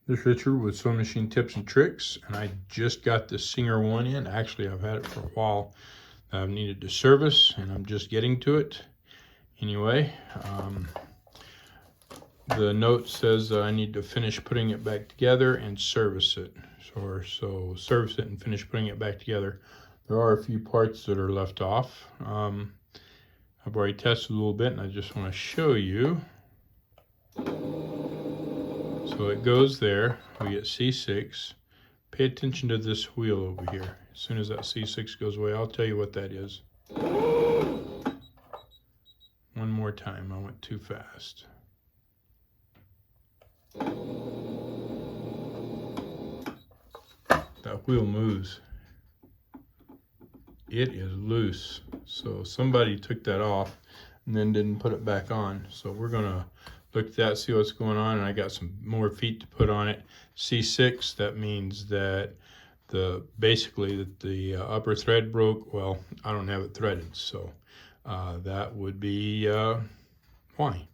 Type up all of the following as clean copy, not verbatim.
This is Richard with Sewing Machine Tips and Tricks, and I just got the Singer one in. Actually, I've had it for a while. I've needed to service, and I'm just getting to it. Anyway, the note says I need to finish putting it back together and service it. So service it and finish putting it back together. There are a few parts that are left off. I've already tested a little bit, and I just want to show you. So it goes there, we get C6. Pay attention to this wheel over here. As soon as that C6 goes away, I'll tell you what that is. One more time, I went too fast. That wheel moves. It is loose. So somebody took that off and then didn't put it back on. So we're gonna look at that, see what's going on, and I got some more feet to put on it. C6, that means that basically the upper thread broke. Well, I don't have it threaded, so that would be why.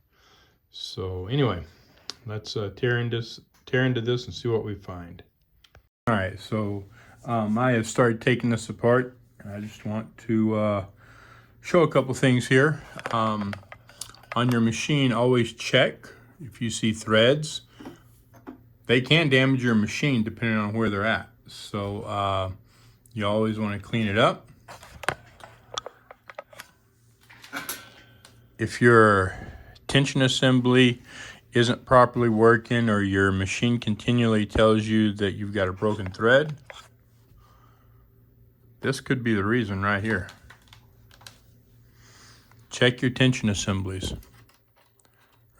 So anyway, let's tear into this and see what we find. All right, so I have started taking this apart, and I just want to show a couple things here. On your machine, always check if you see threads. They can damage your machine depending on where they're at. So you always want to clean it up. If your tension assembly isn't properly working, or your machine continually tells you that you've got a broken thread, this could be the reason right here. Check your tension assemblies.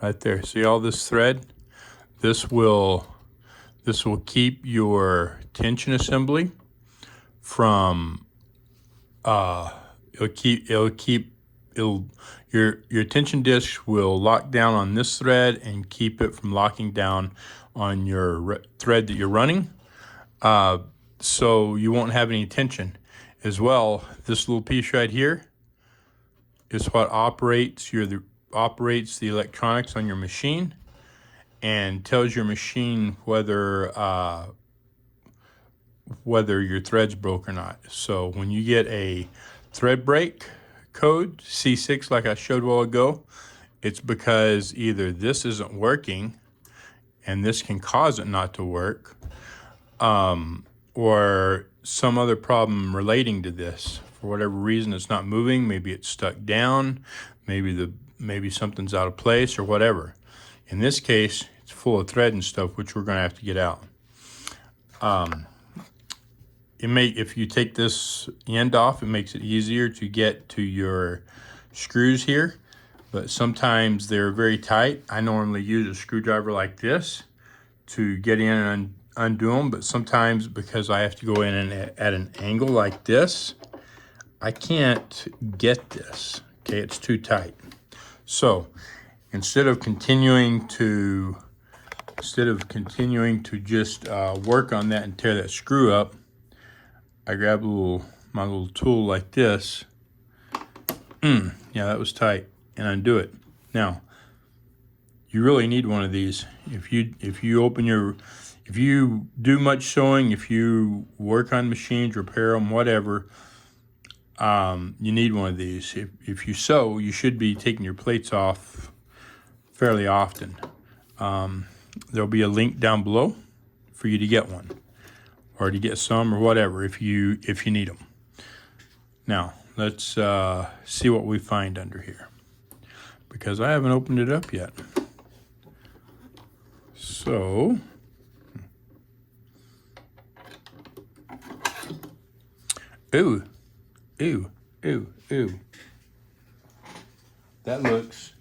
Right there, see all this thread? This will keep your tension assembly from your tension disc will lock down on this thread and keep it from locking down on your thread that you're running. So you won't have any tension. As well, this little piece right here is what operates the electronics on your machine and tells your machine whether your thread's broke or not. So when you get a thread break code, C6, like I showed a while ago, it's because either this isn't working and this can cause it not to work, or some other problem relating to this. For whatever reason, it's not moving. Maybe it's stuck down. Maybe something's out of place or whatever. In this case, it's full of thread and stuff, which we're going to have to get out. If you take this end off, it makes it easier to get to your screws here, but sometimes they're very tight. I normally use a screwdriver like this to get in and undo them, but sometimes because I have to go in and at an angle like this, I can't get this. Okay, it's too tight. So instead of continuing to just work on that and tear that screw up, I grab my little tool like this. Yeah, that was tight, and undo it. Now, you really need one of these. If you do much sewing, if you work on machines, repair them, whatever, you need one of these. If you sew, you should be taking your plates off fairly often. There'll be a link down below for you to get one, or to get some, or whatever, if you need them. Now, let's see what we find under here, because I haven't opened it up yet. So, ooh. That looks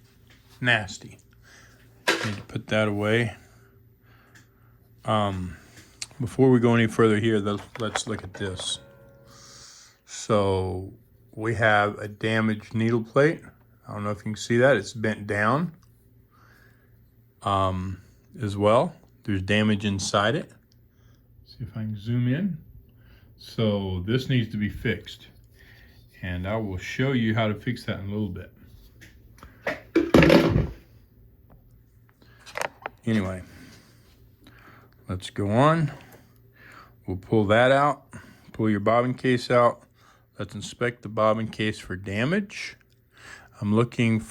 nasty. Need to put that away. Before we go any further here, let's look at this. So we have a damaged needle plate. I don't know if you can see that. It's bent down. As well, there's damage inside it. See if I can zoom in. So this needs to be fixed, and I will show you how to fix that in a little bit. Anyway, Let's go on. We'll pull that out. Pull your bobbin case out. Let's inspect the bobbin case for damage. I'm looking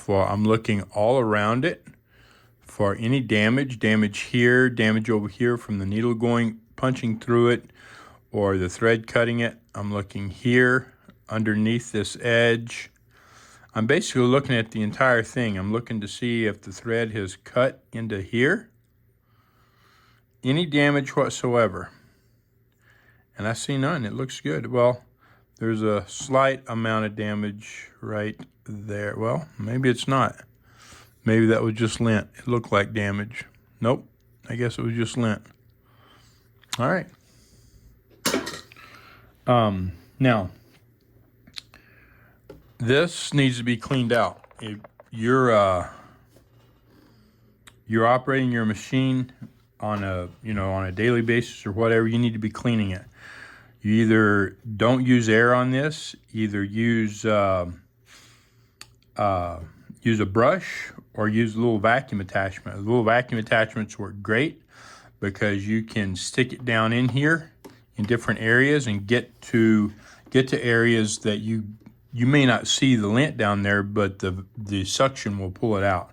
all around it for any damage here, damage over here from the needle punching through it, or the thread cutting it. I'm looking here underneath this edge. I'm basically looking at the entire thing. I'm looking to see if the thread has cut into here. Any damage whatsoever. And I see none. It looks good. Well, there's a slight amount of damage right there. Well, maybe it's not. Maybe that was just lint. It looked like damage. Nope. I guess it was just lint. All right. Now, this needs to be cleaned out. If you're operating your machine on a daily basis or whatever, you need to be cleaning it. You either don't use air on this, either use a brush or use a little vacuum attachment. The little vacuum attachments work great because you can stick it down in here in different areas and get to areas that you may not see the lint down there, but the suction will pull it out.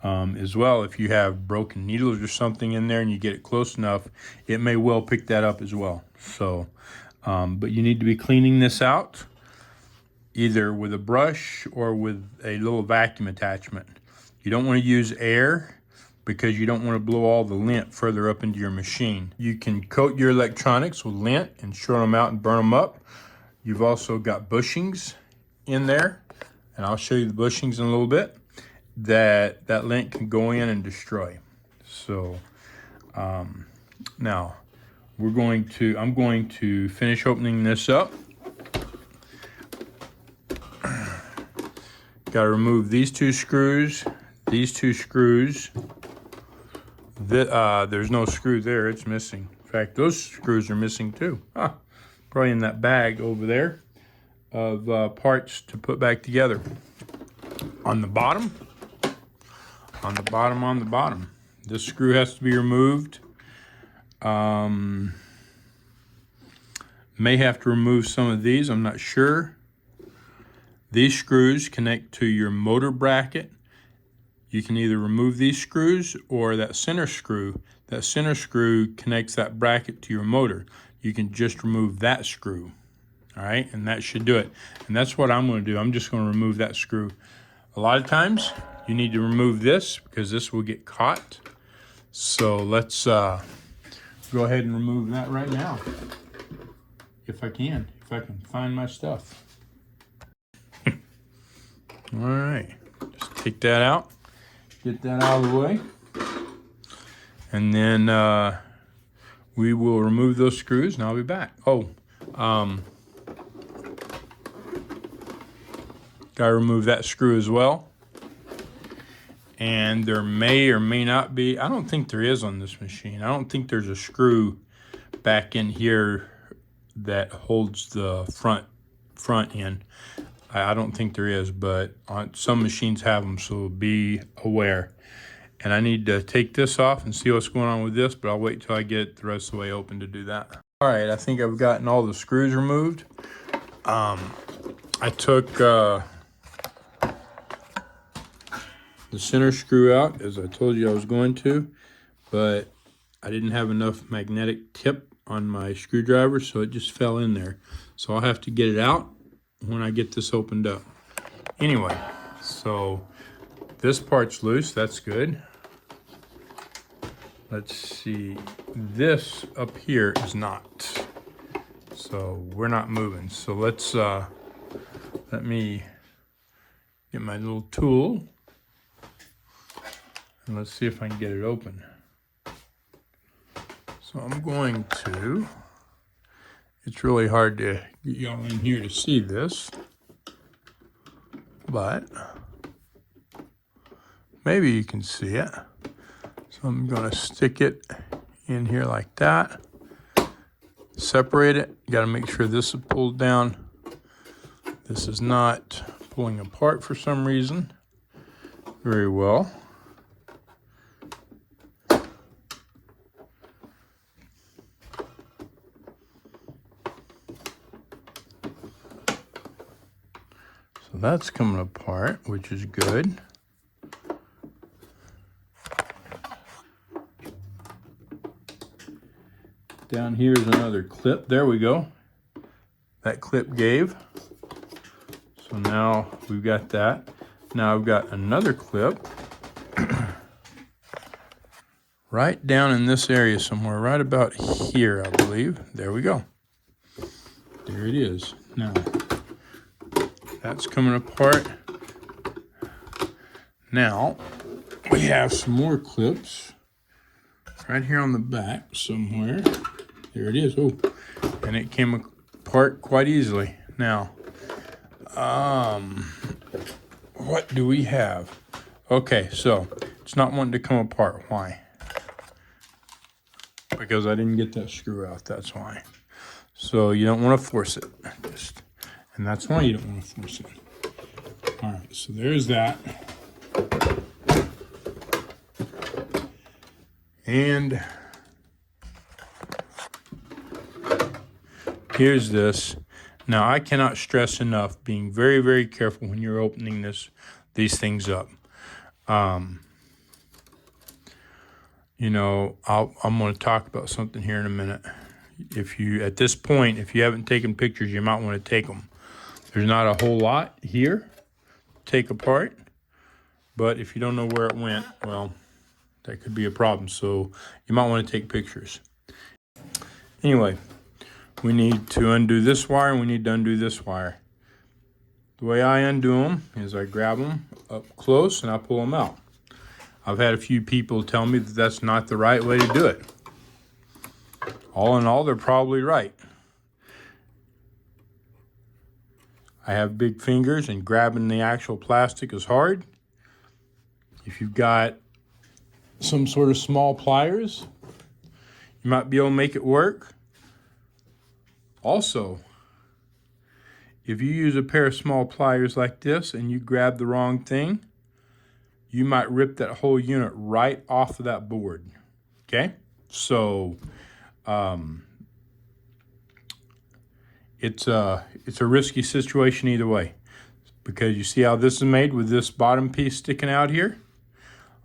As well, if you have broken needles or something in there and you get it close enough, it may well pick that up as well. So, but you need to be cleaning this out either with a brush or with a little vacuum attachment. You don't want to use air because you don't want to blow all the lint further up into your machine. You can coat your electronics with lint and short them out and burn them up. You've also got bushings in there, and I'll show you the bushings in a little bit, that lint can go in and destroy. So now I'm going to finish opening this up. Got to remove these two screws. There's no screw there, it's missing. In fact, those screws are missing too. Probably in that bag over there of parts to put back together. On the bottom, this screw has to be removed. May have to remove some of these, I'm not sure. These screws connect to your motor bracket. You can either remove these screws or that center screw. That center screw connects that bracket to your motor. You can just remove that screw, all right? And that should do it. And that's what I'm going to do. I'm just going to remove that screw. A lot of times you need to remove this because this will get caught. So let's go ahead and remove that right now. If I can find my stuff. All right, just take that out, get that out of the way, and then we will remove those screws and I'll be back. Gotta remove that screw as well. And there may or may not be, I don't think there is on this machine. I don't think there's a screw back in here that holds the front end. I don't think there is, but on some machines have them, so be aware. And I need to take this off and see what's going on with this, but I'll wait till I get the rest of the way open to do that. All right, I think I've gotten all the screws removed. I took the center screw out, as I told you I was going to, but I didn't have enough magnetic tip on my screwdriver, so it just fell in there. So I'll have to get it out when I get this opened up. Anyway, so this part's loose, that's good. Let's see, this up here is not. So we're not moving. So let's, let me get my little tool and let's see if I can get it open. So I'm going to, it's really hard to get y'all in here to see this, but maybe you can see it. So I'm going to stick it in here like that. Separate it. You got to make sure this is pulled down. This is not pulling apart for some reason very well. that's coming apart, which is good. Down here is another clip. There we go. That clip gave. So now we've got that. Now I've got another clip right down in this area somewhere, right about here, I believe. There we go. There it is. Now, that's coming apart. Now, we have some more clips right here on the back somewhere. There it is. Oh, and it came apart quite easily. Now, what do we have? Okay, so it's not wanting to come apart. Why? Because I didn't get that screw out, that's why. So you don't want to force it. And that's why you don't want to force it. All right, so there's that. And here's this. Now, I cannot stress enough being very, very careful when you're opening these things up. You know, I'm going to talk about something here in a minute. At this point, if you haven't taken pictures, you might want to take them. There's not a whole lot here to take apart, but if you don't know where it went, well, that could be a problem. So you might want to take pictures. Anyway, we need to undo this wire and we need to undo this wire. The way I undo them is I grab them up close and I pull them out. I've had a few people tell me that that's not the right way to do it. All in all, they're probably right. I have big fingers and grabbing the actual plastic is hard. If you've got some sort of small pliers, you might be able to make it work. Also, if you use a pair of small pliers like this and you grab the wrong thing, you might rip that whole unit right off of that board, okay? So, it's a risky situation either way, because you see how this is made with this bottom piece sticking out here,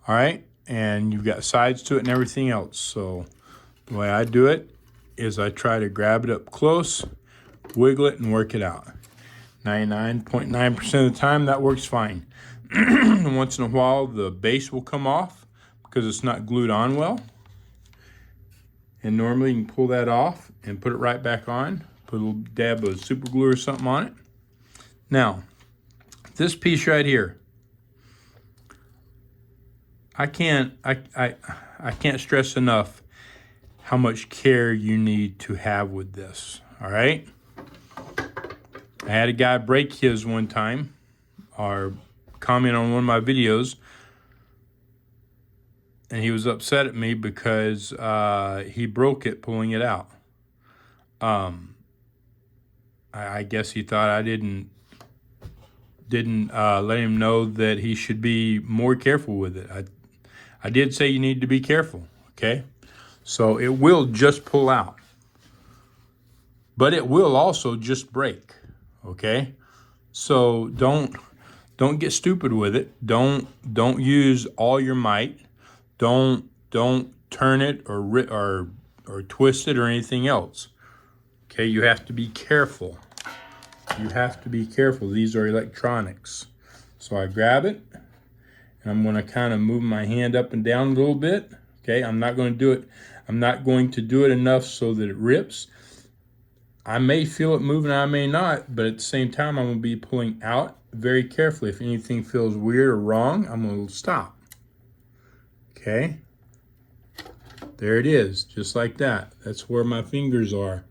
all right? And you've got sides to it and everything else. So the way I do it is I try to grab it up close, wiggle it, and work it out. 99.9% of the time, that works fine. Once in a while, the base will come off because it's not glued on well. And normally you can pull that off and put it right back on. Put a little dab of super glue or something on it. Now, this piece right here, I can't stress enough how much care you need to have with this, all right? I had a guy break his one time, or comment on one of my videos, and he was upset at me because he broke it pulling it out. I guess he thought I didn't let him know that he should be more careful with it. I did say you need to be careful, okay? So it will just pull out, but it will also just break, okay? So don't get stupid with it. Don't use all your might. Don't turn it or twist it or anything else. Okay, you have to be careful. You have to be careful. These are electronics. So I grab it, and I'm going to kind of move my hand up and down a little bit. Okay, I'm not going to do it. I'm not going to do it enough so that it rips. I may feel it moving, I may not, but at the same time, I'm going to be pulling out very carefully. If anything feels weird or wrong, I'm going to stop. Okay, there it is, just like that. That's where my fingers are.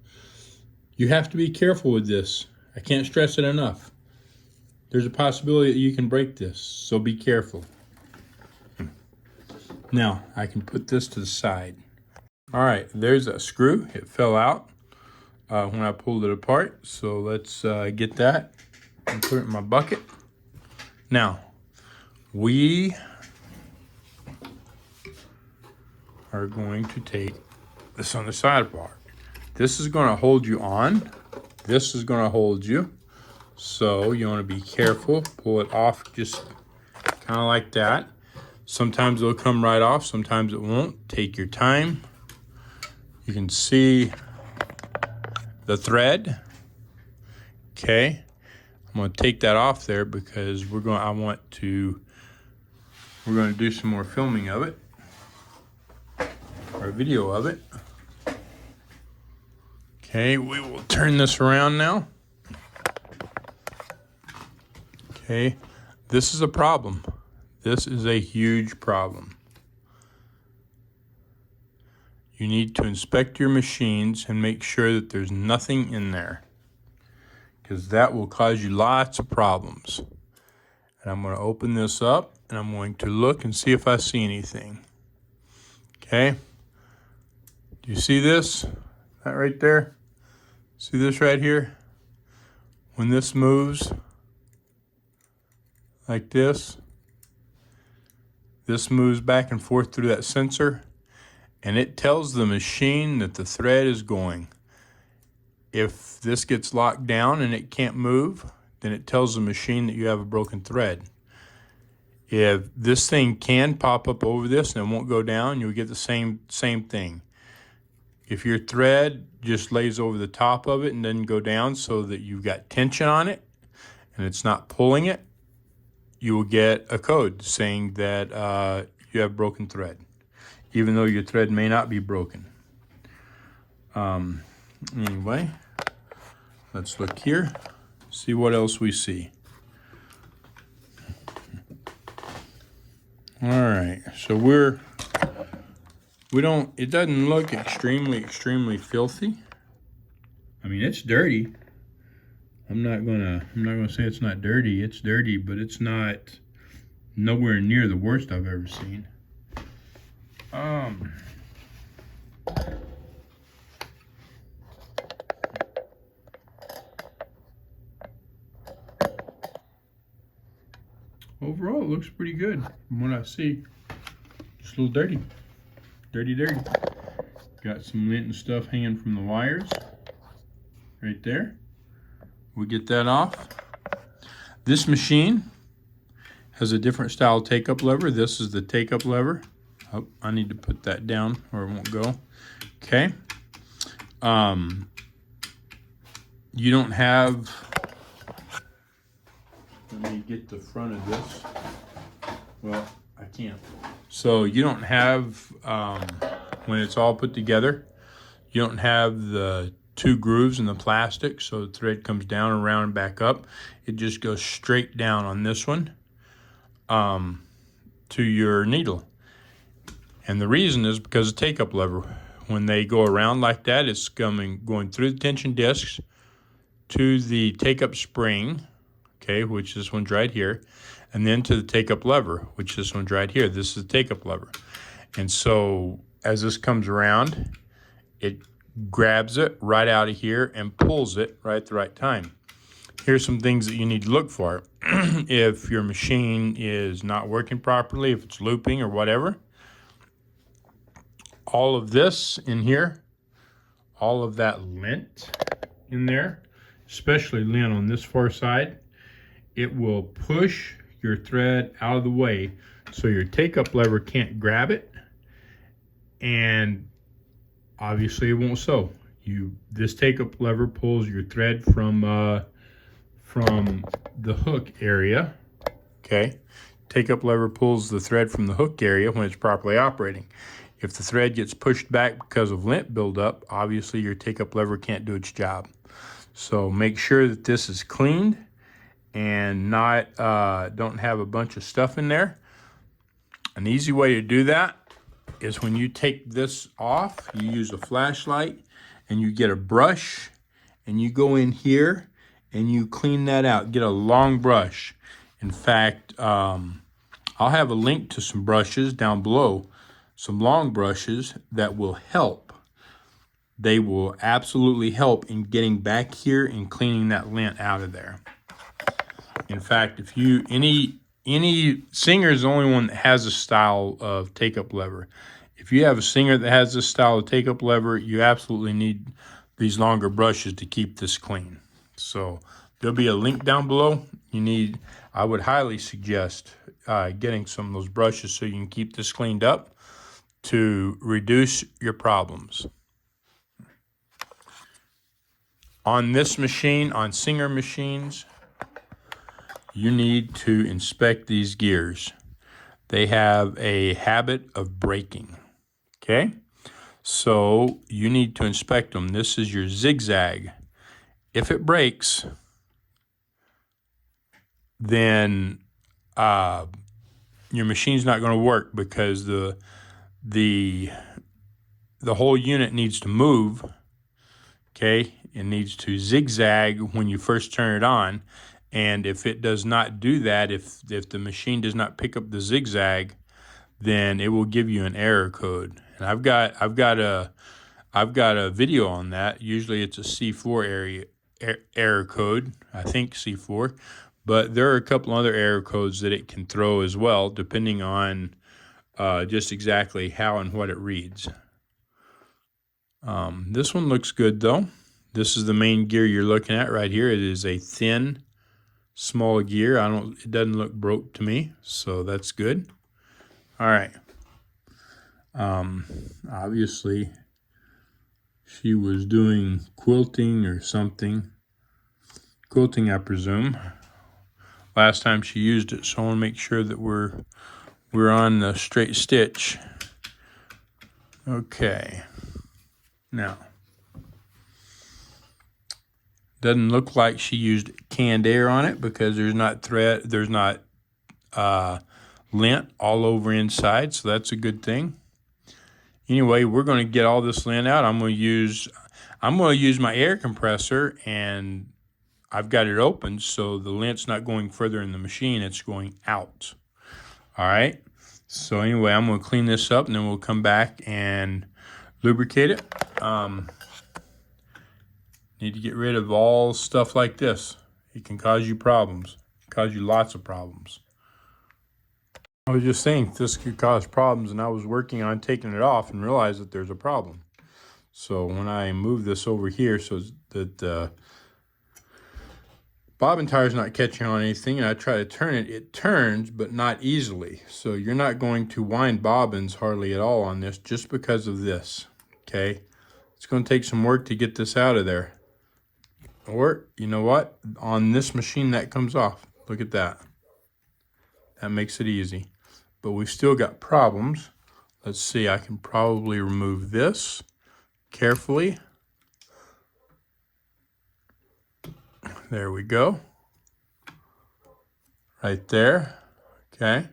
You have to be careful with this. I can't stress it enough. There's a possibility that you can break this, so be careful. Now, I can put this to the side. All right, there's a screw. It fell out when I pulled it apart. So let's get that and put it in my bucket. Now, we are going to take this on the sidebar. This is going to hold you on. This is going to hold you. So you want to be careful, pull it off just kind of like that. Sometimes it'll come right off, sometimes it won't. Take your time. You can see the thread. Okay, I'm going to take that off there because we're going to do some more filming of it, or video of it. Okay, we will turn this around now. Okay, this is a problem. This is a huge problem. You need to inspect your machines and make sure that there's nothing in there, because that will cause you lots of problems. And I'm going to open this up and I'm going to look and see if I see anything. Okay, do you see this? That right there? See this right here? When this moves like this moves back and forth through that sensor, and it tells the machine that the thread is going. If this gets locked down and it can't move, then it tells the machine that you have a broken thread. If this thing can pop up over this and it won't go down, you'll get the same thing. If your thread just lays over the top of it and doesn't go down so that you've got tension on it and it's not pulling it, you will get a code saying that you have broken thread, even though your thread may not be broken. Anyway, let's look here, see what else we see. All right, so it doesn't look extremely filthy. I mean, it's dirty. I'm not gonna say it's not dirty. It's dirty, but it's not nowhere near the worst I've ever seen. Overall, it looks pretty good from what I see. Just a little dirty. Dirty. Got some lint and stuff hanging from the wires right there. We get that off. This machine has a different style take-up lever. This is the take-up lever. Oh, I need to put that down or it won't go. Okay. You don't have, let me get the front of this. Well, I can't. So you don't have, when it's all put together, you don't have the two grooves in the plastic, so the thread comes down, around, and back up. It just goes straight down on this one to your needle. And the reason is because of the take-up lever. When they go around like that, it's going through the tension discs to the take-up spring, okay, which this one's right here, and then to the take-up lever, which this one's right here. This is the take-up lever. And so as this comes around, it grabs it right out of here and pulls it right at the right time. Here's some things that you need to look for. If your machine is not working properly, if it's looping or whatever, all of this in here, all of that lint in there, especially lint on this far side, it will push your thread out of the way so your take-up lever can't grab it, and obviously it won't sew. This take-up lever pulls your thread from the hook area. Okay, take-up lever pulls the thread from the hook area when it's properly operating. If the thread gets pushed back because of lint buildup, obviously your take-up lever can't do its job. So make sure that this is cleaned and don't have a bunch of stuff in there. An easy way to do that is when you take this off, you use a flashlight and you get a brush and you go in here and you clean that out. Get a long brush. In fact, I'll have a link to some brushes down below, some long brushes that will help. They will absolutely help in getting back here and cleaning that lint out of there. In fact, if any Singer is the only one that has a style of take-up lever. If you have a Singer that has this style of take-up lever, you absolutely need these longer brushes to keep this clean. So There'll be a link down below. I would highly suggest getting some of those brushes so you can keep this cleaned up to reduce your problems. On this machine, on Singer machines, you need to inspect these gears. They have a habit of breaking, okay? So you need to inspect them. This is your zigzag. If it breaks, then your machine's not going to work because the whole unit needs to move, okay? It needs to zigzag when you first turn it on. And if it does not do that, if the machine does not pick up the zigzag, then it will give you an error code. And I've got a video on that. Usually it's a C4 error code, I think C4, but there are a couple other error codes that it can throw as well, depending on just exactly how and what it reads. This one looks good though. This is the main gear you're looking at right here. It is a thin, small gear. It doesn't look broke to me, so that's good. All right. Obviously, she was doing quilting or something. Quilting, I presume. Last time she used it, so I want to make sure that we're on the straight stitch. Okay. Now, doesn't look like she used canned air on it because there's not lint all over inside, so that's a good thing. Anyway, we're going to get all this lint out. I'm going to use my air compressor, and I've got it open so the lint's not going further in the machine, it's going out. All right. So anyway, I'm going to clean this up and then we'll come back and lubricate it. Need to get rid of all stuff like this. It can cause you problems. It can cause you lots of problems. I was just saying this could cause problems, and I was working on taking it off and realized that there's a problem. So when I move this over here so that the bobbin tire is not catching on anything, and I try to turn it, it turns, but not easily. So you're not going to wind bobbins hardly at all on this just because of this, okay? It's going to take some work to get this out of there. Or, you know what? On this machine, that comes off. Look at that. That makes it easy. But we've still got problems. Let's see, I can probably remove this carefully. There we go. Right there. Okay.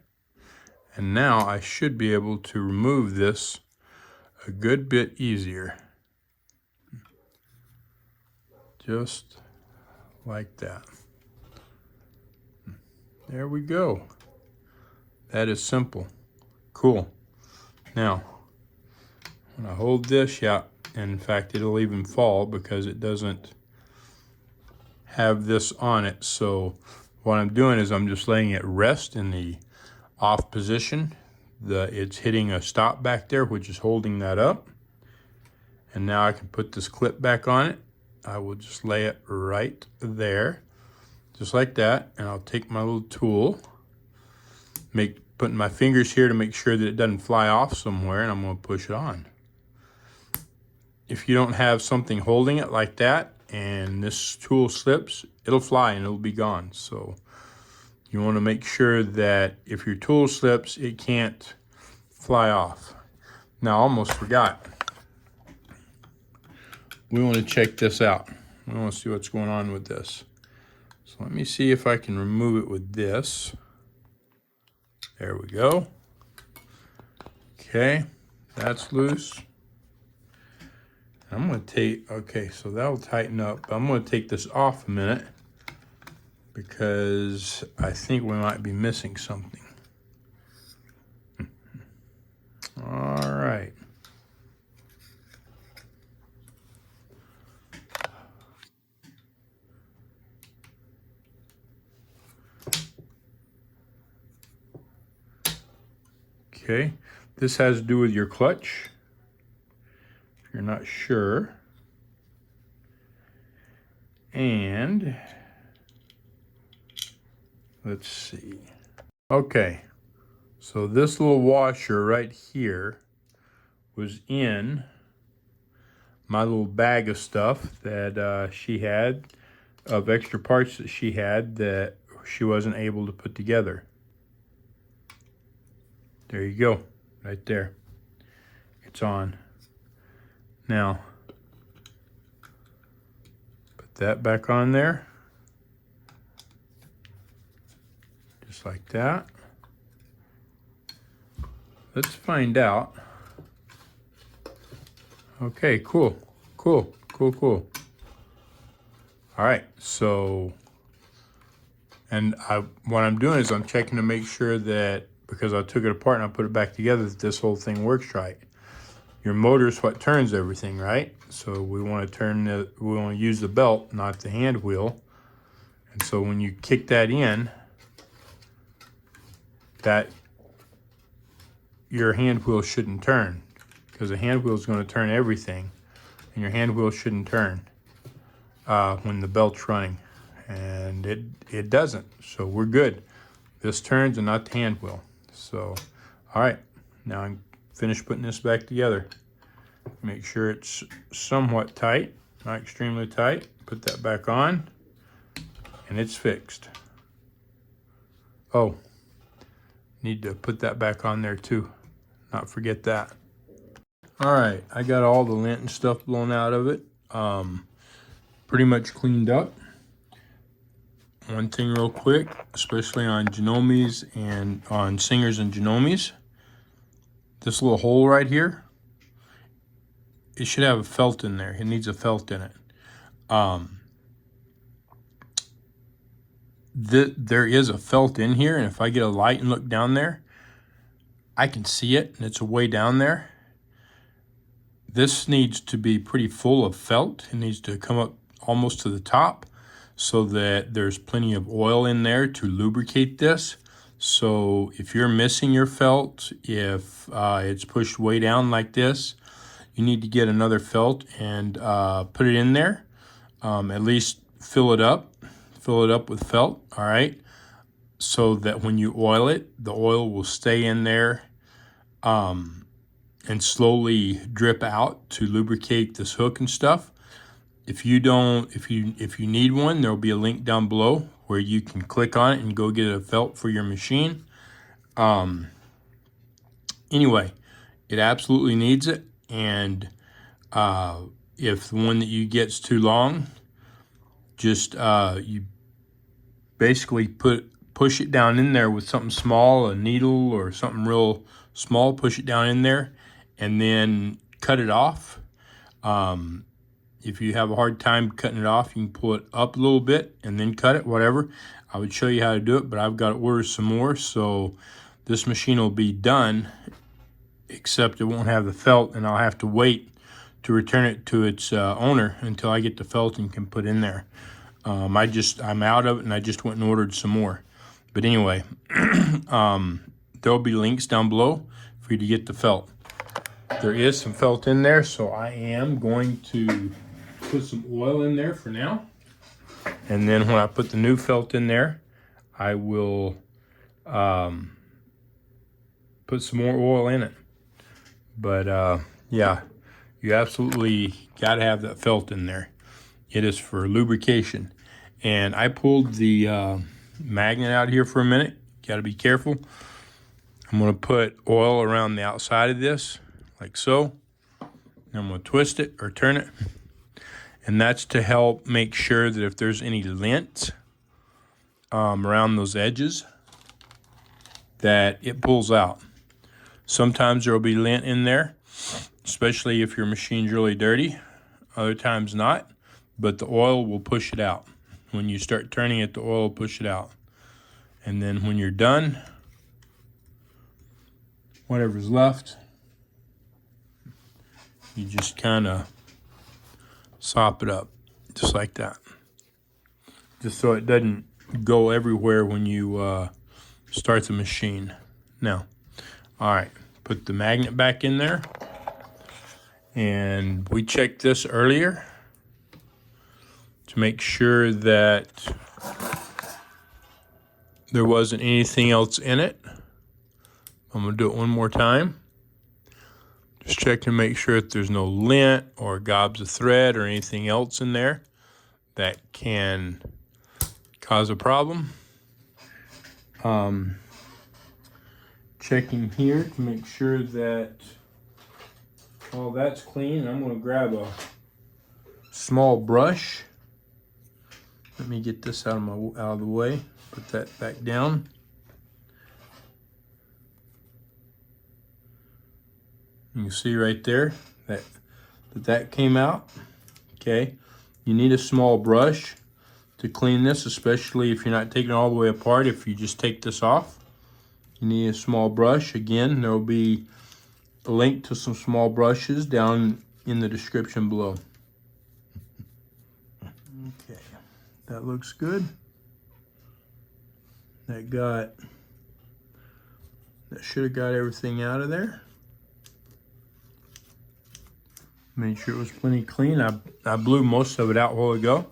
And now I should be able to remove this a good bit easier. Just like that. There we go. That is simple. Cool. Now, when I hold this, yeah, and in fact, it'll even fall because it doesn't have this on it. So what I'm doing is I'm just letting it rest in the off position. It's hitting a stop back there, which is holding that up. And now I can put this clip back on it. I will just lay it right there, just like that. And I'll take my little tool, putting my fingers here to make sure that it doesn't fly off somewhere, and I'm going to push it on. If you don't have something holding it like that and this tool slips, it'll fly and it'll be gone. So you want to make sure that if your tool slips, it can't fly off. Now, I almost forgot. We want to check this out. We want to see what's going on with this. So let me see if I can remove it with this. There we go. Okay, that's loose. I'm going to take, okay, so that'll tighten up. I'm going to take this off a minute because I think we might be missing something. All right. Okay, this has to do with your clutch. If you're not sure. And Let's see. Okay, so this little washer right here was in my little bag of stuff that she had, of extra parts that she had that she wasn't able to put together. There you go, right there. It's on. Now, put that back on there. Just like that. Let's find out. Okay, cool. All right, so, and what I'm doing is I'm checking to make sure that, because I took it apart and I put it back together, that this whole thing works right. Your motor is what turns everything, right? So we want to use the belt, not the hand wheel. And so when you kick that in, that your hand wheel shouldn't turn, because the hand wheel is going to turn everything, and your hand wheel shouldn't turn when the belt's running, and it doesn't. So we're good. This turns and not the hand wheel. So, all right, now I'm finished putting this back together. Make sure it's somewhat tight, not extremely tight. Put that back on, and it's fixed. Oh, need to put that back on there too. Not forget that. All right, I got all the lint and stuff blown out of it. Pretty much cleaned up. One thing real quick, especially on Genomes and on Singers and Genomes, this little hole right here, it should have a felt in there. It needs a felt in it. There is a felt in here, and if I get a light and look down there, I can see it, and it's way down there. This needs to be pretty full of felt. It needs to come up almost to the top so that there's plenty of oil in there to lubricate this. So if you're missing your felt, if it's pushed way down like this, you need to get another felt and put it in there. At least fill it up with felt, all right? So that when you oil it, the oil will stay in there and slowly drip out to lubricate this hook and stuff. If you need one, there'll be a link down below where you can click on it and go get a felt for your machine. Anyway, it absolutely needs it, and if the one that you get's too long, just you basically push it down in there with something small, a needle or something real small, push it down in there and then cut it off. If you have a hard time cutting it off, you can pull it up a little bit and then cut it, whatever. I would show you how to do it, but I've got to order some more, so this machine will be done, except it won't have the felt, and I'll have to wait to return it to its owner until I get the felt and can put in there. I'm out of it, and I just went and ordered some more. But anyway, there'll be links down below for you to get the felt. There is some felt in there, so I am going to put some oil in there for now. And then when I put the new felt in there, I will put some more oil in it. But yeah, you absolutely got to have that felt in there. It is for lubrication. And I pulled the magnet out here for a minute. Got to be careful. I'm going to put oil around the outside of this, like so. And I'm going to twist it or turn it. And that's to help make sure that if there's any lint around those edges, that it pulls out. Sometimes there will be lint in there, especially if your machine's really dirty. Other times not, but the oil will push it out. When you start turning it, the oil will push it out. And then when you're done, whatever's left, you just kind of sop it up, just like that. Just so it doesn't go everywhere when you start the machine. Now, all right, put the magnet back in there. And we checked this earlier to make sure that there wasn't anything else in it. I'm going to do it one more time. Just check to make sure that there's no lint or gobs of thread or anything else in there that can cause a problem. Checking here to make sure that all that's clean. I'm going to grab a small brush. Let me get this out of the way. Put that back down. You can see right there that came out. Okay, you need a small brush to clean this, especially if you're not taking it all the way apart. If you just take this off, you need a small brush. Again, there will be a link to some small brushes down in the description below. Okay, that looks good. That should have got everything out of there. Made sure it was plenty clean. I blew most of it out a while ago.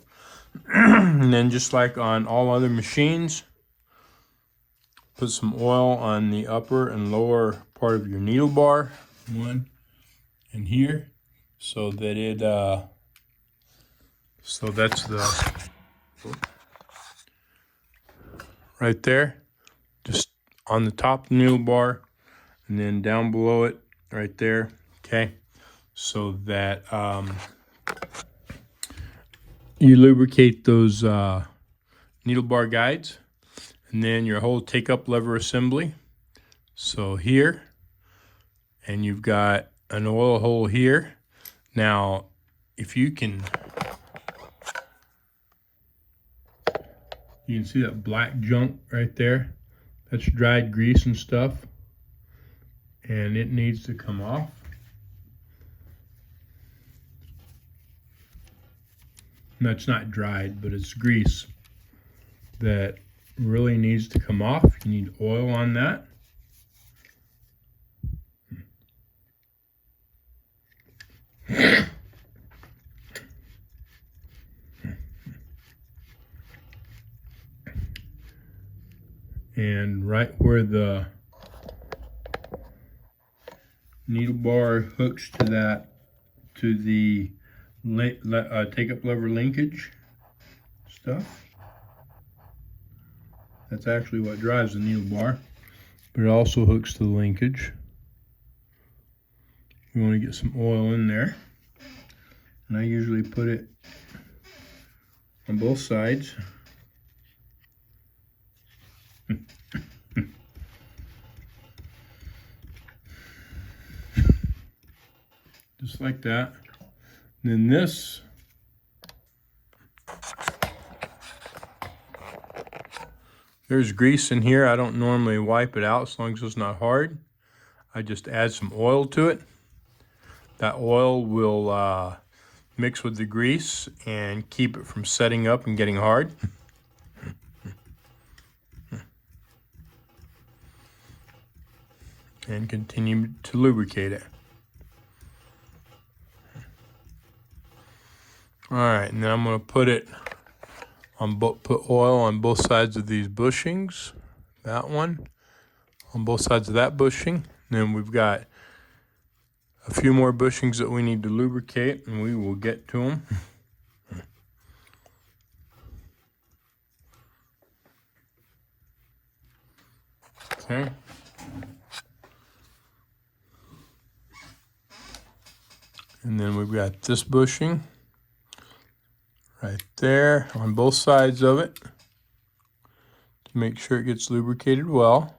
And then just like on all other machines, put some oil on the upper and lower part of your needle bar. One and here, so that it, so that's the, right there, just on the top of the needle bar, and then down below it, right there, okay? So that you lubricate those needle bar guides, and then your whole take-up lever assembly. So here, and you've got an oil hole here. Now, if you can see that black junk right there. That's dried grease and stuff, and it needs to come off. That's not dried, but it's grease that really needs to come off. You need oil on that. And right where the needle bar hooks to the take-up lever linkage stuff. That's actually what drives the needle bar, but it also hooks to the linkage. We want to get some oil in there, and I usually put it on both sides. Just like that. And then this, there's grease in here. I don't normally wipe it out as long as it's not hard. I just add some oil to it. That oil will mix with the grease and keep it from setting up and getting hard. And continue to lubricate it. All right, and then I'm going to put it on put oil on both sides of these bushings. That one on both sides of that bushing. And then we've got a few more bushings that we need to lubricate, and we will get to them. Okay. And then we've got this bushing right there on both sides of it to make sure it gets lubricated well.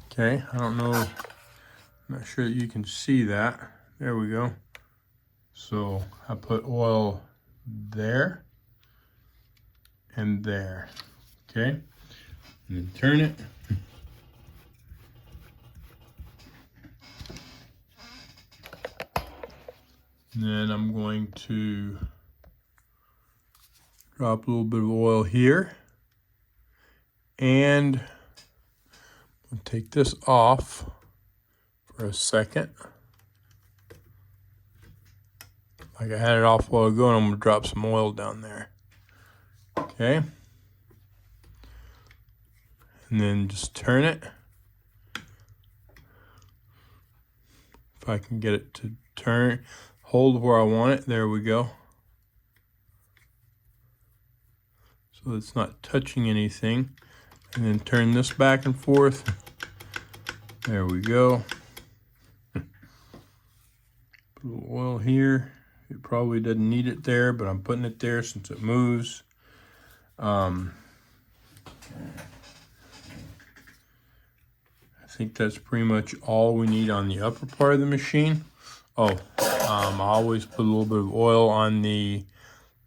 Okay, I don't know, I'm not sure that you can see that. There we go. So I put oil there and there. Okay, and then turn it. And then I'm going to drop a little bit of oil here, and I'll take this off for a second. Like I had it off a while ago, and I'm going to drop some oil down there. Okay. And then just turn it. If I can get it to turn, hold where I want it, there we go. So it's not touching anything. And then turn this back and forth. There we go. Put a little oil here. It probably doesn't need it there, but I'm putting it there since it moves. I think that's pretty much all we need on the upper part of the machine. Oh, I always put a little bit of oil on the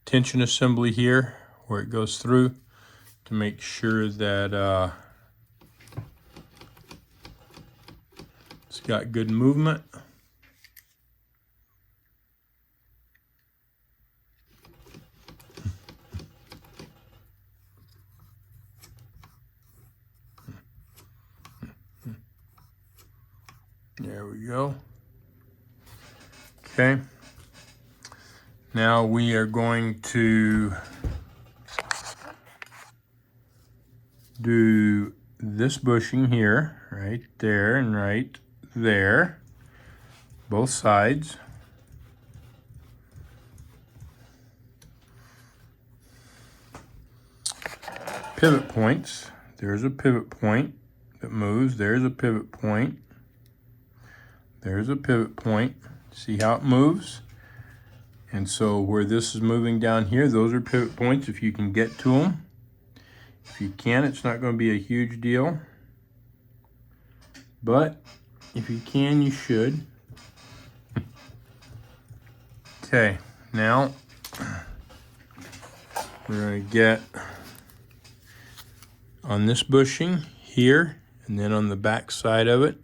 tension assembly here where it goes through to make sure that it's got good movement. There we go. Okay. Now we are going to do this bushing here, right there and right there, both sides. Pivot points. There's a pivot point that moves. There's a pivot point. There's a pivot point. See how it moves? And so where this is moving down here, those are pivot points if you can get to them. If you can, it's not going to be a huge deal. But if you can, you should. Okay, now we're going to get on this bushing here and then on the back side of it.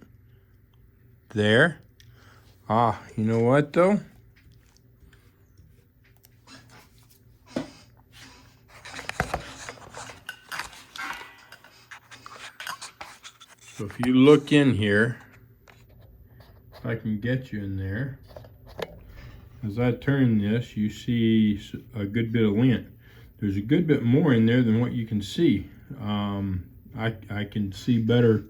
There. Ah, you know what though? So if you look in here, if I can get you in there, as I turn this, you see a good bit of lint. There's a good bit more in there than what you can see. I can see better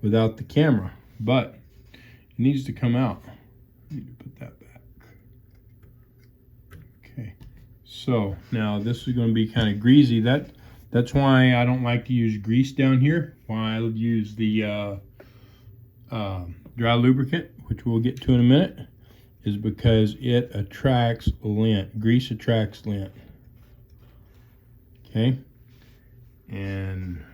without the camera, but it needs to come out. I need to put that back. Okay, so now this is going to be kind of greasy. That's why I don't like to use grease down here. Why I use the dry lubricant, which we'll get to in a minute, is because it attracts lint. Grease attracts lint. Okay, and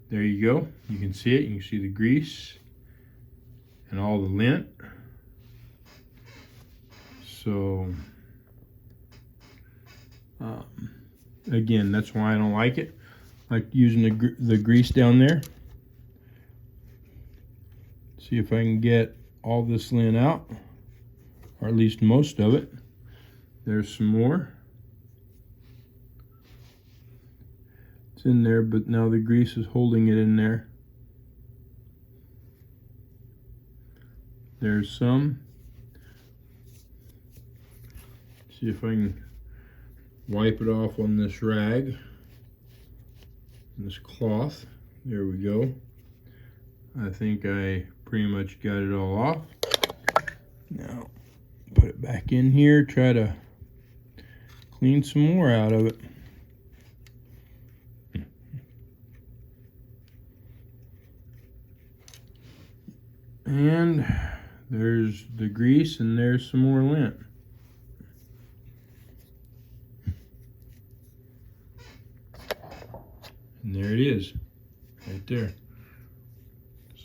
there you go. You can see it. You can see the grease and all the lint. So again, that's why I don't like it. I like using the grease down there. See if I can get all this lint out, or at least most of it. There's some more. It's in there, but now the grease is holding it in there. There's some. See if I can wipe it off on this rag, this cloth. There we go. I think I pretty much got it all off. Now, put it back in here, try to clean some more out of it. And there's the grease and there's some more lint. And there it is, right there.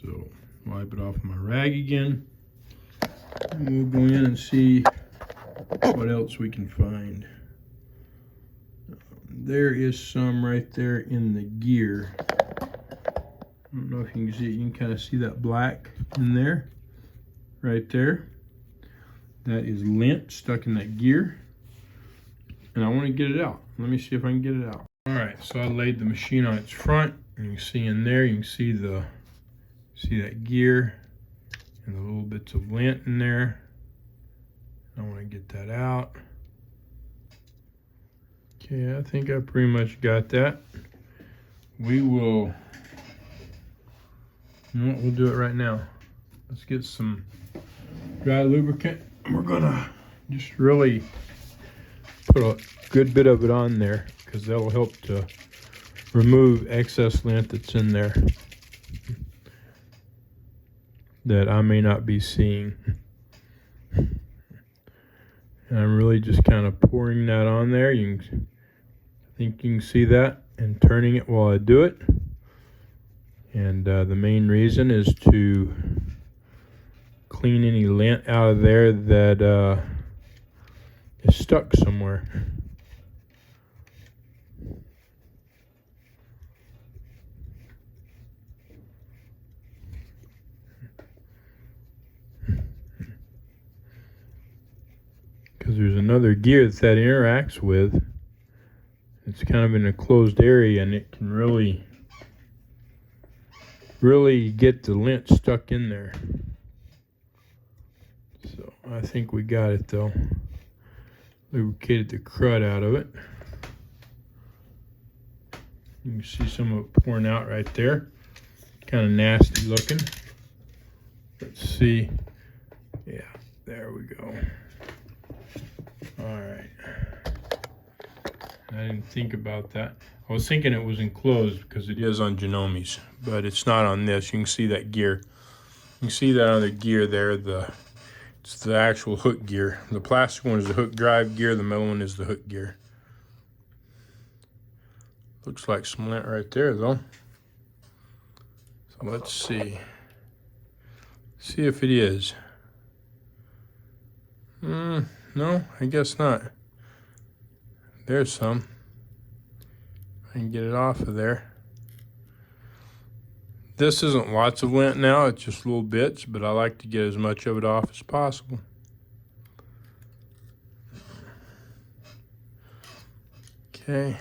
So wipe it off my rag again. And we'll go in and see what else we can find. There is some right there in the gear. I don't know if you can see it. You can kind of see that black in there, right there. That is lint stuck in that gear. And I want to get it out. Let me see if I can get it out. All right, so I laid the machine on its front. And you can see in there, you can see that gear and the little bits of lint in there. I want to get that out. Okay, I think I pretty much got that. We will, you know what, we'll do it right now. Let's get some dry lubricant. We're gonna just really put a good bit of it on there because that'll help to remove excess lint that's in there that I may not be seeing. And I'm really just kind of pouring that on there. I think you can see that, and turning it while I do it. And the main reason is to clean any lint out of there that is stuck somewhere. Because there's another gear that interacts with. It's kind of in a closed area, and it can really get the lint stuck in there. So I think we got it though. Lubricated the crud out of it. You can see some of it pouring out right there. Kind of nasty looking. Let's see. Yeah, there we go. All right. I didn't think about that. I was thinking it was enclosed because it is on Genomi's, but it's not on this. You can see that gear. You can see that other gear there. It's the actual hook gear. The plastic one is the hook drive gear. The metal one is the hook gear. Looks like some lint right there though. So let's see. See if it is. No, I guess not. There's some. I can get it off of there. This isn't lots of lint now, it's just little bits, but I like to get as much of it off as possible. Okay.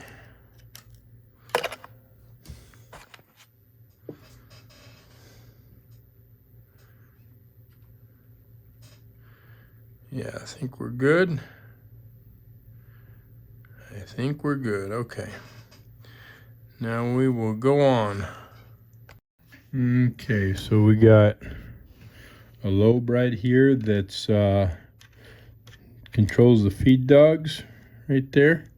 Yeah, I think we're good. I think we're good. Okay. Now we will go on. Okay, so we got a lobe right here that's controls the feed dogs right there.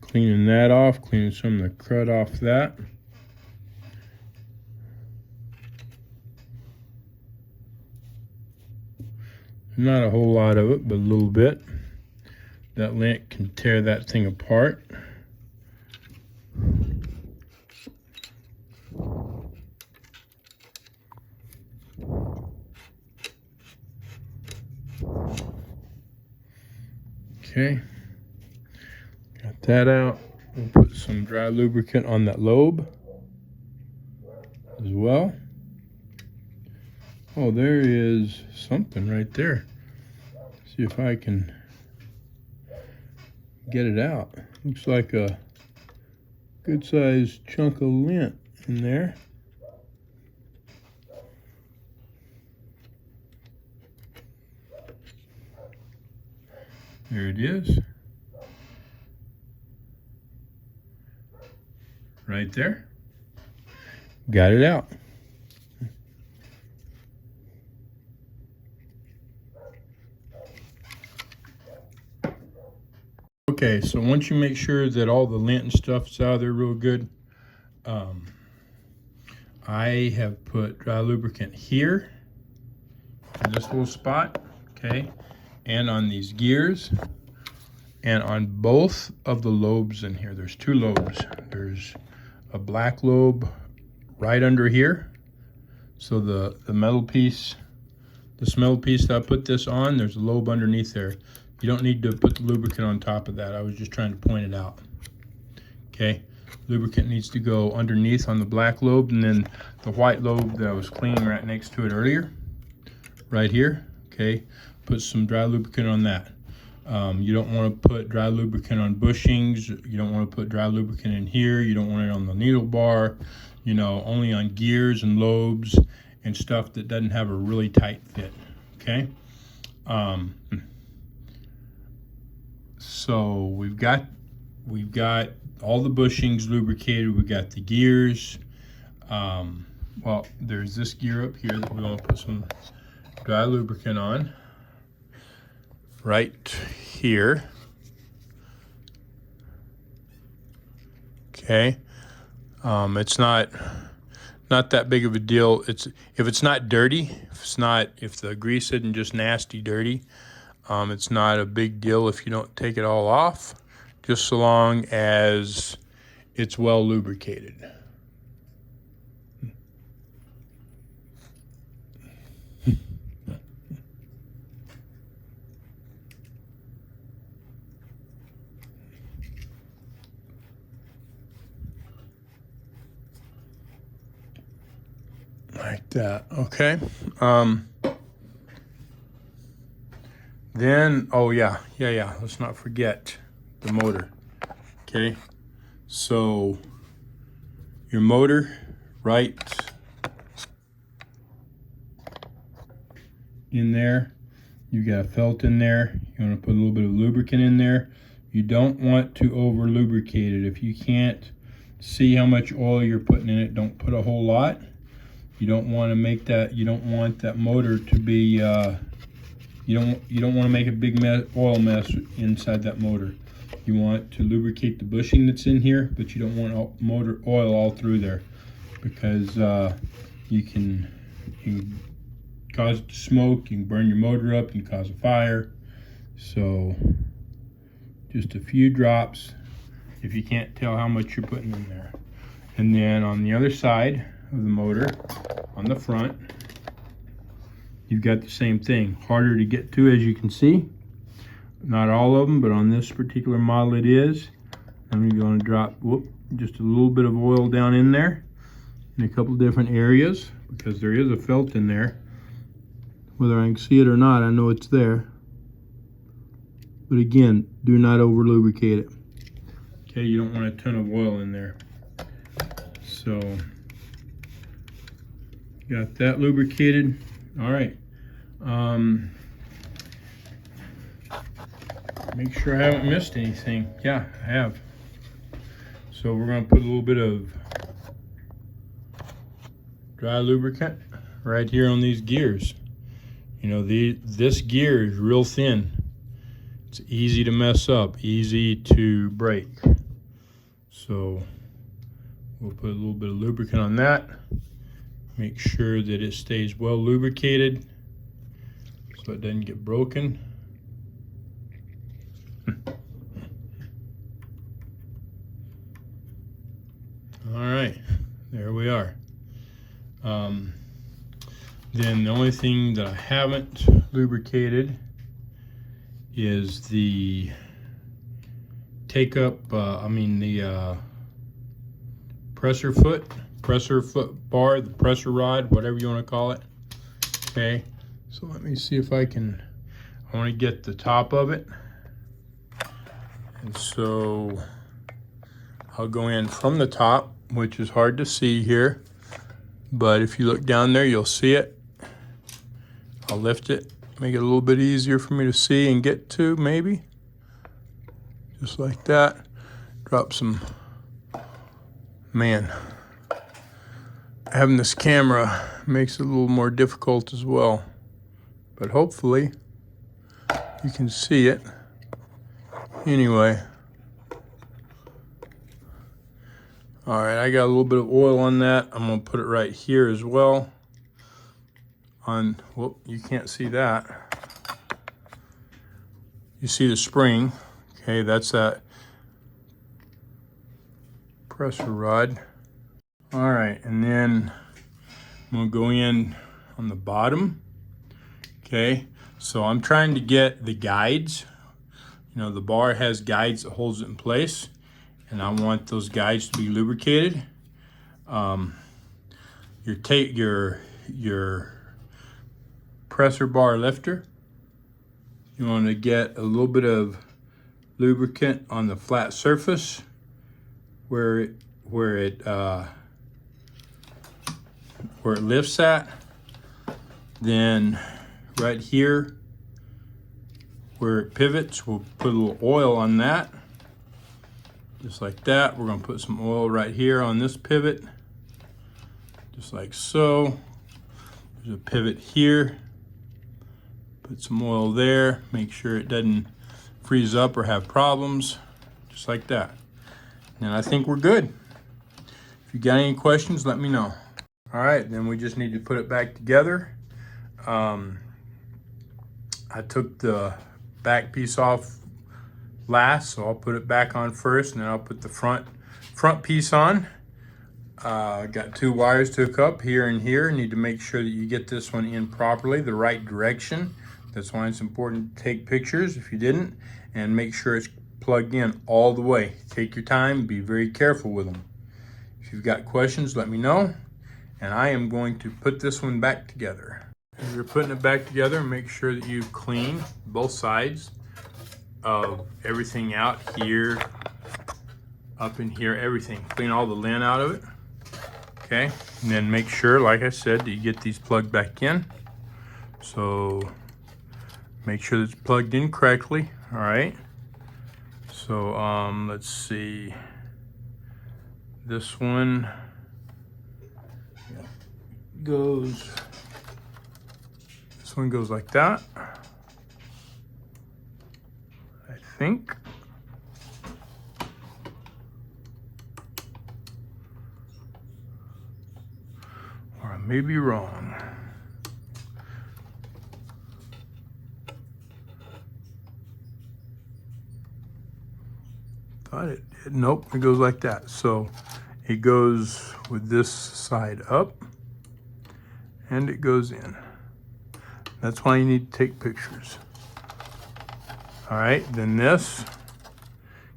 Cleaning that off, cleaning some of the crud off that. Not a whole lot of it, but a little bit. That lint can tear that thing apart. Okay, got that out. We'll put some dry lubricant on that lobe as well. Oh, there is something right there. See if I can get it out. Looks like a good sized chunk of lint in there. There it is. Right there. Got it out. Okay, so once you make sure that all the lint and stuff's out of there real good, I have put dry lubricant here in this little spot, okay, and on these gears, and on both of the lobes in here. There's two lobes. There's a black lobe right under here. So the metal piece, this metal piece that I put this on, there's a lobe underneath there. You don't need to put the lubricant on top of that. I was just trying to point it out. Okay, lubricant needs to go underneath on the black lobe, and then the white lobe that I was cleaning right next to it earlier, right here. Okay, put some dry lubricant on that. You don't want to put dry lubricant on bushings. You don't want to put dry lubricant in here. You don't want it on the needle bar. You know, only on gears and lobes and stuff that doesn't have a really tight fit. Okay. So we've got all the bushings lubricated. We've got the gears. Well, there's this gear up here that we're going to put some dry lubricant on right here. Okay. It's not that big of a deal. If it's not dirty, if the grease isn't just nasty dirty, it's not a big deal if you don't take it all off, just so long as it's well lubricated. Like that, okay. Then, oh yeah, let's not forget the motor, okay? So, your motor, right in there, you got a felt in there. You want to put a little bit of lubricant in there. You don't want to over lubricate it. If you can't see how much oil you're putting in it, don't put a whole lot. You don't want to make that, you don't want that motor to be, you don't want to make a big oil mess inside that motor. You want to lubricate the bushing that's in here, but you don't want motor oil all through there, because you can cause it to smoke, you can burn your motor up, you can cause a fire. So just a few drops if you can't tell how much you're putting in there. And then on the other side of the motor, on the front, you've got the same thing. Harder to get to, as you can see. Not all of them, but on this particular model it is. I'm going to drop just a little bit of oil down in there in a couple different areas, because there is a felt in there. Whether I can see it or not, I know it's there. But again, do not over lubricate it. Okay, you don't want a ton of oil in there. So, got that lubricated. All right. Make sure I haven't missed anything. Yeah, I have. So we're going to put a little bit of dry lubricant right here on these gears. You know, this gear is real thin. It's easy to mess up, easy to break. So we'll put a little bit of lubricant on that. Make sure that it stays well lubricated so it doesn't get broken. All right, there we are. Then the only thing that I haven't lubricated is the takeup, the pressure foot bar, the pressure rod, whatever you want to call it. Okay, so let me see if I want to get the top of it. And so I'll go in from the top, which is hard to see here, but if you look down there, you'll see it. I'll lift it, make it a little bit easier for me to see and get to, maybe. Just like that. Drop some, man, having this camera makes it a little more difficult as well. But hopefully you can see it. Anyway. All right, I got a little bit of oil on that. I'm gonna put it right here as well. Whoop, you can't see that. You see the spring. Okay, that's that pressure rod. All right, and then I'm gonna go in on the bottom. Okay, so I'm trying to get the guides. You know, the bar has guides that holds it in place, and I want those guides to be lubricated. Your pressure bar lifter, you want to get a little bit of lubricant on the flat surface where it lifts at. Then right here where it pivots, we'll put a little oil on that. Just like that. We're going to put some oil right here on this pivot. Just like so. There's a pivot here. Put some oil there. Make sure it doesn't freeze up or have problems. Just like that. And I think we're good. If you got any questions, let me know. All right, then we just need to put it back together. I took the back piece off last, so I'll put it back on first, and then I'll put the front piece on. Got 2 wires to hook up here and here. Need to make sure that you get this one in properly, the right direction. That's why it's important to take pictures if you didn't, and make sure it's plugged in all the way. Take your time, be very careful with them. If you've got questions, let me know, and I am going to put this one back together. As you're putting it back together, make sure that you clean both sides of everything out here, up in here, everything. Clean all the lint out of it, okay? And then make sure, like I said, that you get these plugged back in. So make sure that it's plugged in correctly, all right? So let's see. This one goes, this one goes like that, I think. Or I may be wrong. Thought it did. Nope, it goes like that. So it goes with this side up and it goes in. That's why you need to take pictures. All right, then this,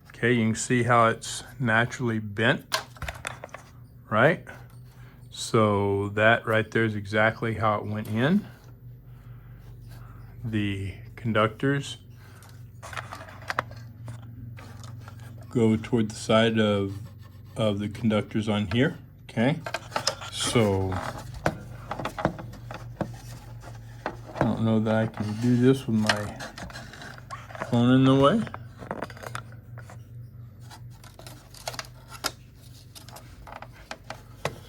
okay, you can see how it's naturally bent, right? So that right there is exactly how it went in. The conductors go toward the side of the conductors on here, okay? So I don't know that I can do this with my phone in the way.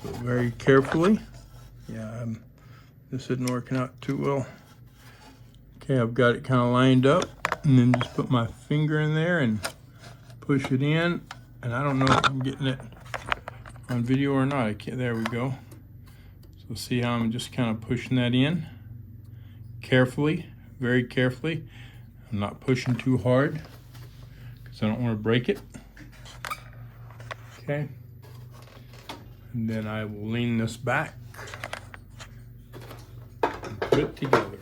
So very carefully. Yeah, this isn't working out too well. Okay, I've got it kind of lined up, and then just put my finger in there and push it in. And I don't know if I'm getting it on video or not. I can't, there we go. So see how I'm just kind of pushing that in carefully, very carefully. I'm not pushing too hard because I don't want to break it. Okay. And then I will lean this back and put it together.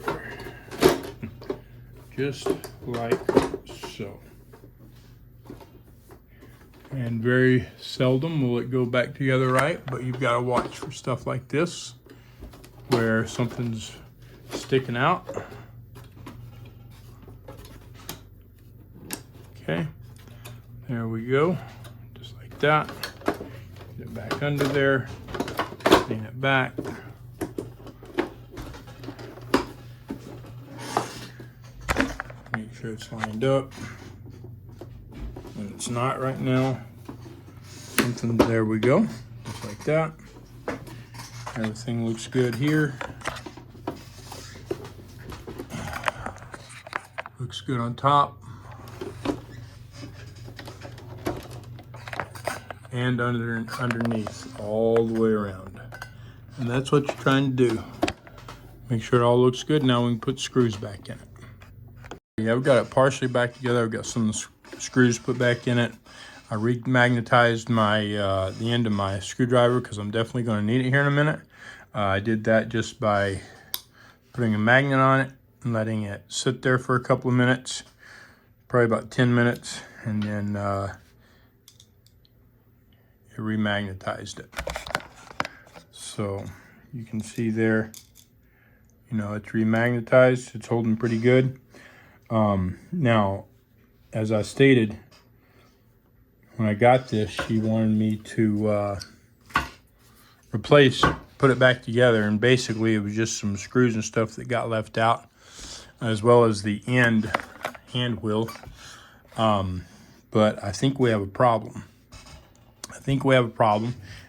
Just like so. And very seldom will it go back together right, but you've got to watch for stuff like this where something's sticking out. Okay, there we go, just like that. Get it back under there, lean it back. Make sure it's lined up. And it's not right now. Something, there we go, just like that. Everything looks good here. Looks good on top. And underneath, all the way around. And that's what you're trying to do. Make sure it all looks good. Now we can put screws back in it. Yeah, I've got it partially back together. I've got some screws put back in it. I remagnetized my the end of my screwdriver because I'm definitely going to need it here in a minute. I did that just by putting a magnet on it and letting it sit there for a couple of minutes, probably about 10 minutes, and then it remagnetized it. So you can see there, you know, it's remagnetized. It's holding pretty good. Now, as I stated, when I got this, she wanted me to put it back together, and basically it was just some screws and stuff that got left out, as well as the end hand wheel. But I think we have a problem.